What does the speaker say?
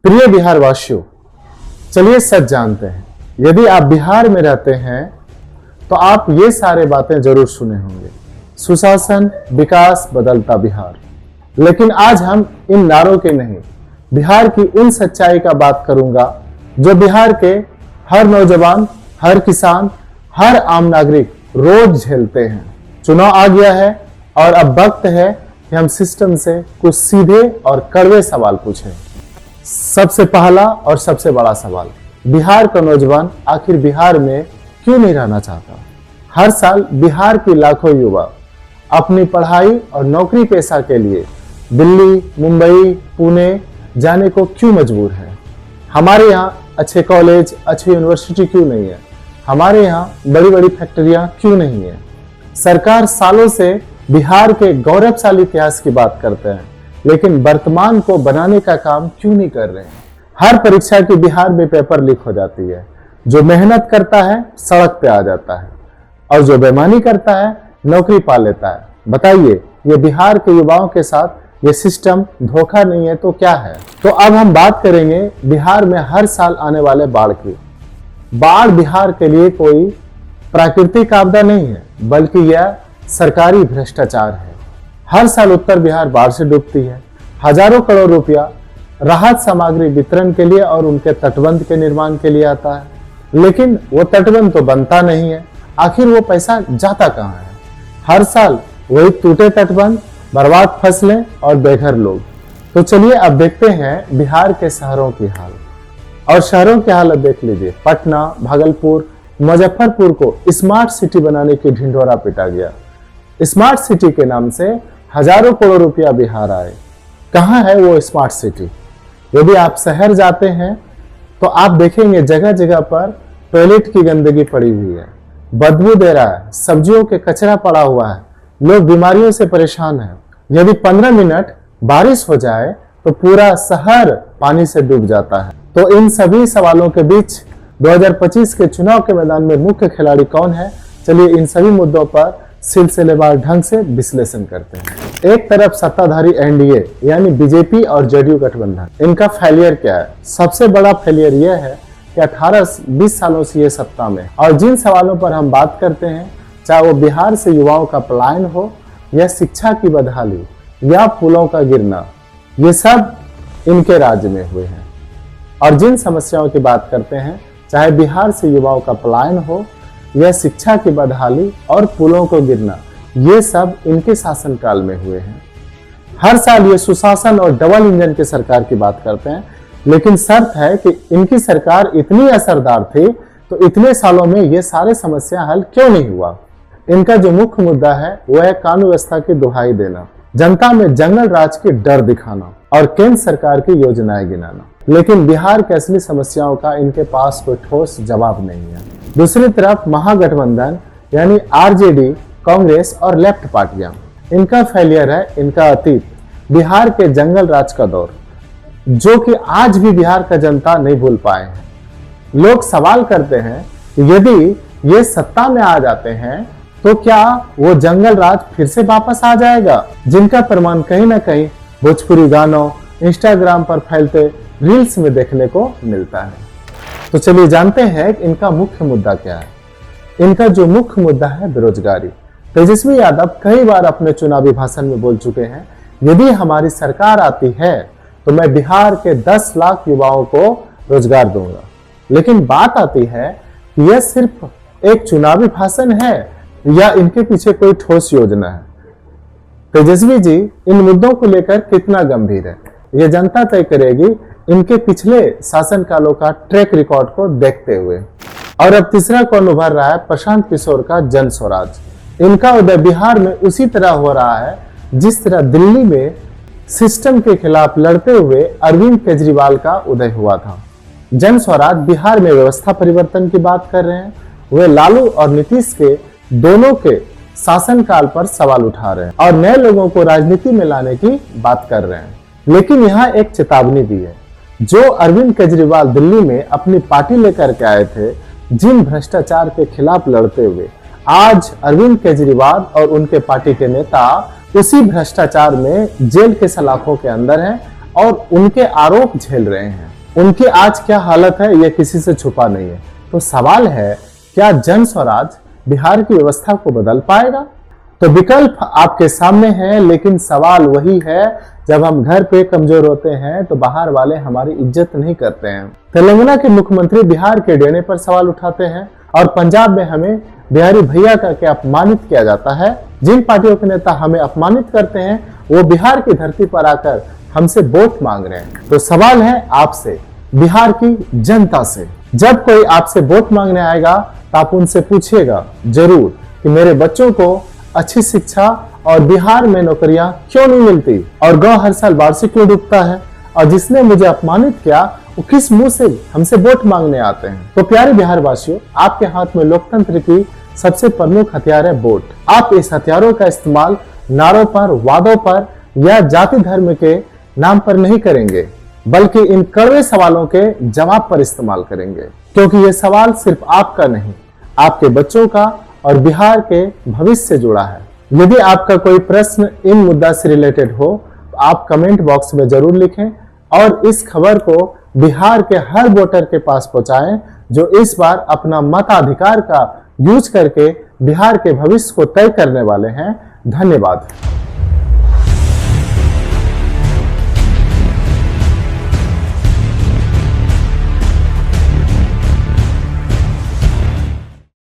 प्रिय बिहार वासियों, चलिए सच जानते हैं, यदि आप बिहार में रहते हैं तो आप ये सारे बातें जरूर सुने होंगे। सुशासन, विकास, बदलता बिहार। लेकिन आज हम इन नारों के नहीं, बिहार की उन सच्चाई का बात करूंगा जो बिहार के हर नौजवान, हर किसान, हर आम नागरिक रोज झेलते हैं। चुनाव आ गया है और अब वक्त है कि हम सिस्टम से कुछ सीधे और कड़वे सवाल पूछें। सबसे पहला और सबसे बड़ा सवाल, बिहार का नौजवान आखिर बिहार में क्यों नहीं रहना चाहता? हर साल बिहार के लाखों युवा अपनी पढ़ाई और नौकरी पेशा के लिए दिल्ली, मुंबई, पुणे जाने को क्यों मजबूर है? हमारे यहाँ अच्छे कॉलेज, अच्छी यूनिवर्सिटी क्यों नहीं है? हमारे यहाँ बड़ी बड़ी फैक्ट्रियां क्यों नहीं है? सरकार सालों से बिहार के गौरवशाली इतिहास की बात करते हैं, लेकिन वर्तमान को बनाने का काम क्यों नहीं कर रहे हैं? हर परीक्षा की बिहार में पेपर लीक हो जाती है। जो मेहनत करता है सड़क पे आ जाता है और जो बेईमानी करता है नौकरी पा लेता है। बताइए, ये बिहार के युवाओं के साथ ये सिस्टम धोखा नहीं है तो क्या है? तो अब हम बात करेंगे बिहार में हर साल आने वाले बाढ़ की। बाढ़ बिहार के लिए कोई प्राकृतिक आपदा नहीं है, बल्कि यह सरकारी भ्रष्टाचार है। हर साल उत्तर बिहार बाढ़ से डूबती है। हजारों करोड़ रुपया राहत सामग्री वितरण के लिए और उनके तटबंध के निर्माण के लिए आता है, लेकिन वो तटबंध तो बनता नहीं है। आखिर वो पैसा जाता कहाँ है? हर साल वही टूटे तटबंध, बर्बाद फसलें और बेघर लोग। तो चलिए अब देखते हैं बिहार के शहरों की हाल। और शहरों की हालत देख लीजिए। पटना, भागलपुर, मुजफ्फरपुर को स्मार्ट सिटी बनाने की ढिंढोरा पिटा गया। स्मार्ट सिटी के नाम से हजारों करोड़ रुपया बिहार आए। कहाँ है वो स्मार्ट सिटी? यदि आप शहर जाते हैं तो आप देखेंगे जगह जगह पर टॉयलेट की गंदगी पड़ी हुई है, बदबू दे रहा है, सब्जियों के कचरा पड़ा हुआ है, लोग बीमारियों से परेशान हैं। यदि 15 मिनट बारिश हो जाए तो पूरा शहर पानी से डूब जाता है। तो इन सभी सवालों के बीच 2025 के चुनाव के मैदान में मुख्य खिलाड़ी कौन है? चलिए इन सभी मुद्दों पर सिलसिलेवार ढंग से विश्लेषण करते हैं। एक तरफ सत्ताधारी एनडीए यानी बीजेपी और जेडीयू गठबंधन, इनका फेलियर क्या है? सबसे बड़ा फेलियर यह है कि 18-20 सालों से ये सत्ता में, और जिन सवालों पर हम बात करते हैं, चाहे वो बिहार से युवाओं का पलायन हो या शिक्षा की बदहाली या पुलों का गिरना, ये सब इनके राज्य में हुए हैं। और जिन समस्याओं की बात करते हैं, चाहे बिहार से युवाओं का पलायन हो या शिक्षा की बदहाली और पुलों को गिरना, ये सब इनके शासनकाल में हुए हैं। हर साल ये सुशासन और डबल इंजन की सरकार की बात करते हैं, लेकिन शर्त है कि इनकी सरकार इतनी असरदार थी तो इतने सालों में ये सारे समस्या हल क्यों नहीं हुआ? इनका जो मुख्य मुद्दा है वह है कानून व्यवस्था की दुहाई देना, जनता में जंगल राज की डर दिखाना और केंद्र सरकार की योजनाएं गिनाना। लेकिन बिहार की असली समस्याओं का इनके पास कोई ठोस जवाब नहीं है। दूसरी तरफ महागठबंधन यानी आरजेडी, कांग्रेस और लेफ्ट पार्टियां, इनका फेलियर है इनका अतीत, बिहार के जंगल राज का दौर, जो कि आज भी बिहार का जनता नहीं भूल पाए हैं। लोग सवाल करते हैं कि यदि ये सत्ता में आ जाते हैं तो क्या वो जंगल राज फिर से वापस आ जाएगा, जिनका प्रमाण कहीं ना कहीं भोजपुरी गानों, इंस्टाग्राम पर फैलते रील्स में देखने को मिलता है। तो चलिए जानते हैं कि इनका मुख्य मुद्दा क्या है। इनका जो मुख्य मुद्दा है बेरोजगारी। तेजस्वी यादव कई बार अपने चुनावी भाषण में बोल चुके हैं, यदि हमारी सरकार आती है तो मैं बिहार के 10 लाख युवाओं को रोजगार दूंगा। लेकिन बात आती है कि यह सिर्फ एक चुनावी भाषण है या इनके पीछे कोई ठोस योजना है। तेजस्वी जी इन मुद्दों को लेकर कितना गंभीर है, यह जनता तय करेगी इनके पिछले शासनकालों का ट्रैक रिकॉर्ड को देखते हुए। और अब तीसरा कौन उभर रहा है? प्रशांत किशोर का जन स्वराज। इनका उदय बिहार में उसी तरह हो रहा है जिस तरह दिल्ली में सिस्टम के खिलाफ लड़ते हुए अरविंद केजरीवाल का उदय हुआ था। जन स्वराज बिहार में व्यवस्था परिवर्तन की बात कर रहे हैं। वे लालू और नीतीश के दोनों के शासनकाल पर सवाल उठा रहे हैं और नए लोगों को राजनीति में लाने की बात कर रहे हैं। लेकिन यहाँ एक चेतावनी भी है। जो अरविंद केजरीवाल दिल्ली में अपनी पार्टी लेकर के आए थे, जिन भ्रष्टाचार के खिलाफ लड़ते हुए, आज अरविंद केजरीवाल और उनके पार्टी के नेता उसी भ्रष्टाचार में जेल के सलाखों के अंदर हैं और उनके आरोप झेल रहे हैं। उनकी आज क्या हालत है यह किसी से छुपा नहीं है। तो सवाल है, क्या जन स्वराज बिहार की व्यवस्था को बदल पाएगा? तो विकल्प आपके सामने है, लेकिन सवाल वही है, जब हम घर पे कमजोर होते हैं तो बाहर वाले हमारी इज्जत नहीं करते हैं। तेलंगाना के मुख्यमंत्री बिहार के डीएनए पर सवाल उठाते हैं और पंजाब में हमें बिहारी भैया करके अपमानित किया जाता है। जिन पार्टियों के नेता हमें अपमानित करते हैं वो बिहार की धरती पर आकर हमसे वोट मांग रहे हैं। तो सवाल है आपसे, बिहार की जनता से, जब कोई आपसे वोट मांगने आएगा तो आप उनसे पूछिएगा जरूर कि मेरे बच्चों को अच्छी शिक्षा और बिहार में नौकरियां क्यों नहीं मिलती, और गांव हर साल बाढ़ से क्यों डूबता है, और जिसने मुझे अपमानित किया वो किस मुंह से हमसे वोट मांगने आते हैं। तो प्यारे बिहार वासियों, आपके हाथ में लोकतंत्र की सबसे प्रमुख हथियार है वोट। आप इस हथियारों का इस्तेमाल नारों पर, वादों पर या जाति धर्म के नाम पर नहीं करेंगे, बल्कि इन कड़वे सवालों के जवाब पर इस्तेमाल करेंगे, क्योंकि ये सवाल सिर्फ आपका नहीं, आपके बच्चों का और बिहार के भविष्य से जुड़ा है। यदि आपका कोई प्रश्न इन मुद्दा से रिलेटेड हो तो आप कमेंट बॉक्स में जरूर लिखें और इस खबर को बिहार के हर वोटर के पास पहुंचाएं जो इस बार अपना मताधिकार का यूज करके बिहार के भविष्य को तय करने वाले हैं। धन्यवाद।